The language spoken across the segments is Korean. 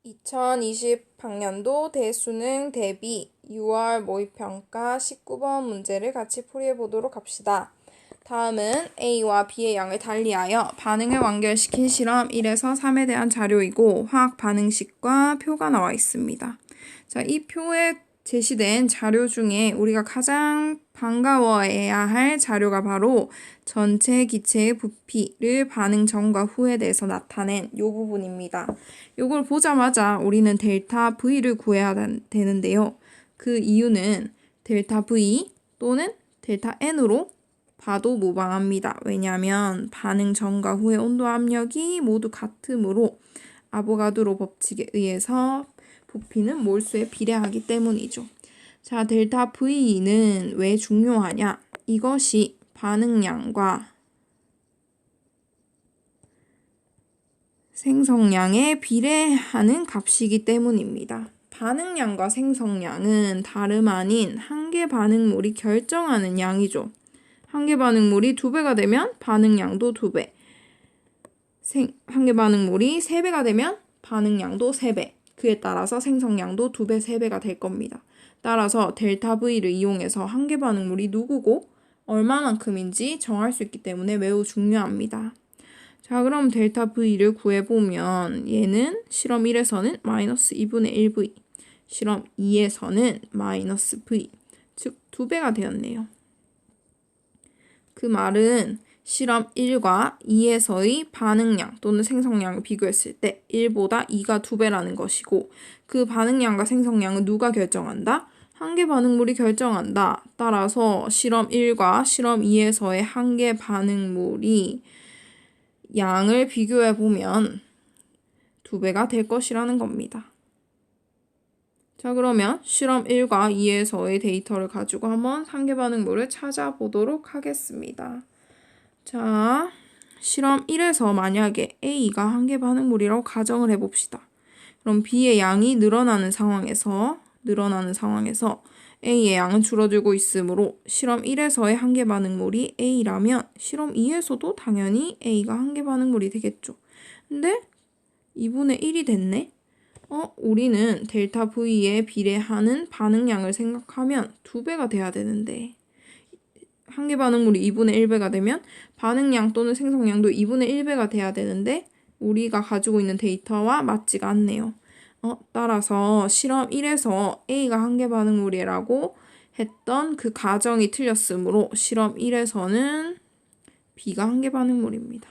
2020학년도 대수능 대비 6월 모의평가 19번 문제를 같이 풀이해 보도록 합시다. 다음은 A와 B의 양을 달리하여 반응을 완결시킨 실험 1에서 3에 대한 자료이고 화학 반응식과 표가 나와 있습니다. 자, 이 표에 제시된 자료 중에 우리가 가장 반가워해야 할 자료가 바로 전체 기체의 부피를 반응 전과 후에 대해서 나타낸 이 부분입니다. 이걸 보자마자 우리는 델타 V를 구해야 되는데요. 그 이유는 델타 V 또는 델타 N으로 봐도 무방합니다. 왜냐하면 반응 전과 후의 온도 압력이 모두 같으므로 아보가드로 법칙에 의해서 부피는 몰수에 비례하기 때문이죠. 자, 델타 V는 왜 중요하냐? 이것이 반응량과 생성량에 비례하는 값이기 때문입니다. 반응량과 생성량은 다름 아닌 한 개 반응물이 결정하는 양이죠. 한 개 반응물이 2배가 되면 반응량도 2배. 한 개 반응물이 3배가 되면 반응량도 3배. 그에 따라서 생성량도 2배, 3배가 될 겁니다. 따라서 델타 V를 이용해서 한 개 반응물이 누구고 얼마만큼인지 정할 수 있기 때문에 매우 중요합니다. 자, 그럼 델타 V를 구해보면 얘는 실험 1에서는 마이너스 2분의 1V, 실험 2에서는 마이너스 V, 즉 2배가 되었네요. 그 말은 실험 1과 2에서의 반응량 또는 생성량을 비교했을 때 1보다 2가 2배라는 것이고 그 반응량과 생성량은 누가 결정한다? 한 개 반응물이 결정한다. 따라서 실험 1과 실험 2에서의 한 개 반응물이 양을 비교해보면 2배가 될 것이라는 겁니다. 자, 그러면 실험 1과 2에서의 데이터를 가지고 한번 한 개 반응물을 찾아보도록 하겠습니다. 자, 실험 1에서 만약에 A가 한 개 반응물이라고 가정을 해봅시다. 그럼 B의 양이 늘어나는 상황에서 A의 양은 줄어들고 있으므로 실험 1에서의 한 개 반응물이 A라면 실험 2에서도 당연히 A가 한 개 반응물이 되겠죠. 근데 2분의 1이 됐네? 우리는 델타 V에 비례하는 반응량을 생각하면 2배가 돼야 되는데 한 개 반응물이 2분의 1배가 되면 반응량 또는 생성량도 2분의 1배가 돼야 되는데 우리가 가지고 있는 데이터와 맞지가 않네요. 따라서 실험 1에서 A가 한 개 반응물이라고 했던 그 가정이 틀렸으므로 실험 1에서는 B가 한 개 반응물입니다.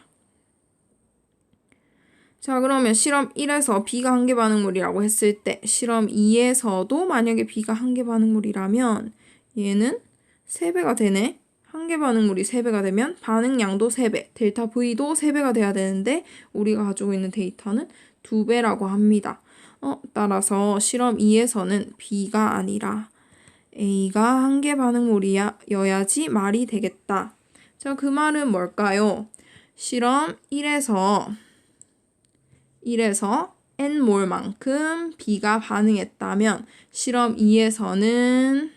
자, 그러면 실험 1에서 B가 한 개 반응물이라고 했을 때 실험 2에서도 만약에 B가 한 개 반응물이라면 얘는 3배가 되네. 한 개 반응물이 3배가 되면 반응량도 3배, 델타 V도 3배가 돼야 되는데 우리가 가지고 있는 데이터는 2배라고 합니다. 따라서 실험 2에서는 B가 아니라 A가 한 개 반응물이어야지 말이 되겠다. 자, 그 말은 뭘까요? 실험 1에서 N몰만큼 B가 반응했다면 실험 2에서는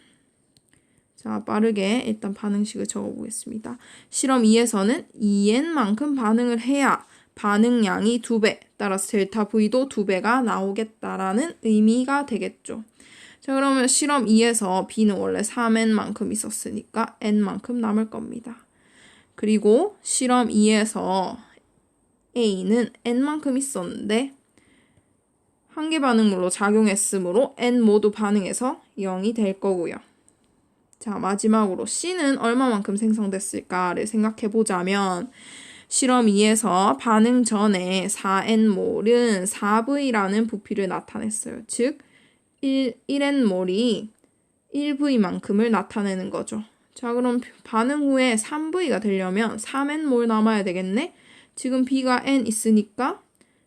자, 빠르게 일단 반응식을 적어보겠습니다. 실험 2에서는 2N만큼 반응을 해야 반응량이 2배, 따라서 델타 V도 2배가 나오겠다라는 의미가 되겠죠. 자, 그러면 실험 2에서 B는 원래 3N만큼 있었으니까 N만큼 남을 겁니다. 그리고 실험 2에서 A는 N만큼 있었는데 한 개 반응물로 작용했으므로 N 모두 반응해서 0이 될 거고요. 자, 마지막으로 C는 얼마만큼 생성됐을까를 생각해보자면 실험 2에서 반응 전에 4N몰은 4V라는 부피를 나타냈어요. 즉 1N몰이 1V만큼을 나타내는 거죠. 자, 그럼 반응 후에 3V가 되려면 3N몰 남아야 되겠네? 지금 B가 N 있으니까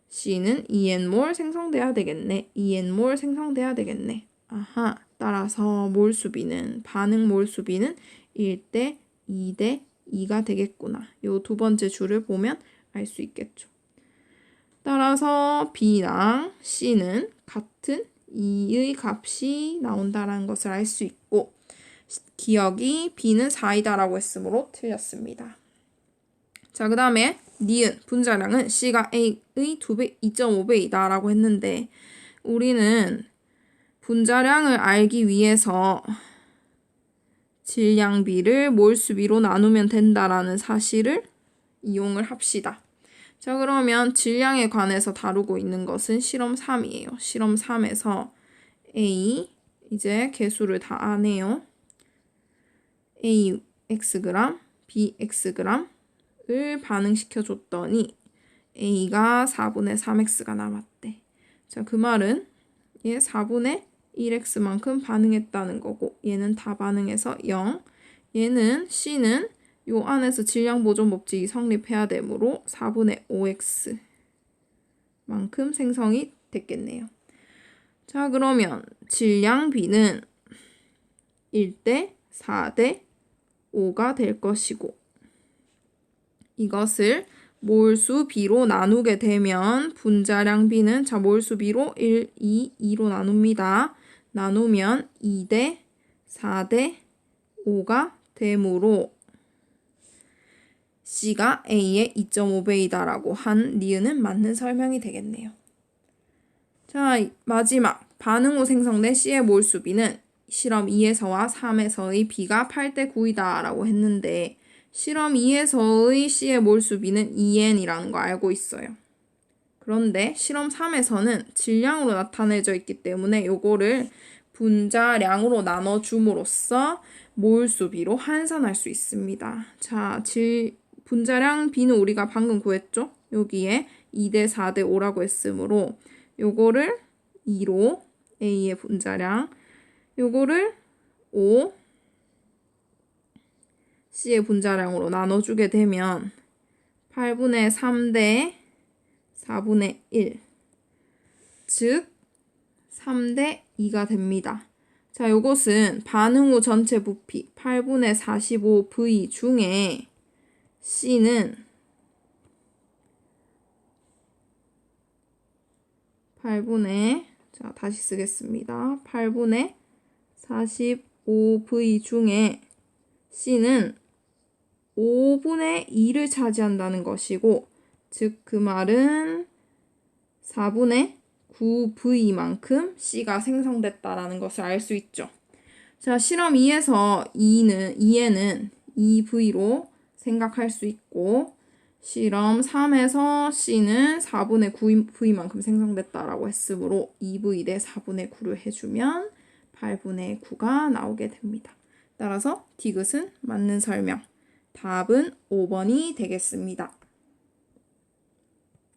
C는 2N몰 생성돼야 되겠네. 2N몰 생성돼야 되겠네. 아하, 따라서 몰수비는 반응 몰수비는 1대 2대 2가 되겠구나. 요 두 번째 줄을 보면 알 수 있겠죠. 따라서 B랑 C는 같은 2의 값이 나온다는 것을 알 수 있고 기억이 B는 4이다라고 했으므로 틀렸습니다. 자, 그 다음에 니은 분자량은 C가 A의 2배, 2.5배이다 라고 했는데 우리는 분자량을 알기 위해서 질량비를 몰수비로 나누면 된다라는 사실을 이용을 합시다. 자, 그러면 질량에 관해서 다루고 있는 것은 실험 3이에요. 실험 3에서 A, 이제 개수를 다 아네요. A Xg, B Xg을 반응시켜 줬더니 A가 4분의 3X가 남았대. 자, 그 말은 얘 4분의 1X만큼 반응했다는 거고 얘는 다 반응해서 0. 얘는 C는 요 안에서 질량 보존 법칙이 성립해야 되므로 4분의 5X만큼 생성이 됐겠네요. 자, 그러면 질량 B는 1대 4대 5가 될 것이고 이것을 몰수 B로 나누게 되면 분자량 B는 자 몰수 B로 1, 2, 2로 나눕니다. 나누면 2대 4대 5가 되므로 C가 A의 2.5배이다라고 한 니은은 맞는 설명이 되겠네요. 자, 마지막 반응 후 생성된 C의 몰수 B는 실험 2에서와 3에서의 B가 8대 9이다 라고 했는데 실험 2에서의 C의 몰수 B는 2N이라는 거 알고 있어요. 그런데 실험 3에서는 질량으로 나타내져 있기 때문에 요거를 분자량으로 나눠줌으로써 몰수 B로 환산할 수 있습니다. 자, 분자량 B는 우리가 방금 구했죠? 여기에 2대 4대 5라고 했으므로 요거를 2로 A의 분자량, 요거를 5 C의 분자량으로 나눠주게 되면 8분의 3대 4분의 1, 즉 3대 2가 됩니다. 자, 요것은 반응 후 전체 부피 8분의 45V 중에 C는 8분의, 자, 다시 쓰겠습니다. 8분의 45V 중에 C는 5분의 2를 차지한다는 것이고, 즉 그 말은 4분의 9V만큼 C가 생성됐다라는 것을 알 수 있죠. 자, 실험 2에서 2에는 2V로 생각할 수 있고, 실험 3에서 C는 4분의 9V만큼 생성됐다라고 했으므로 2V 대 4분의 9를 해주면 8분의 9가 나오게 됩니다. 따라서 디귿은 맞는 설명. 답은 5번이 되겠습니다.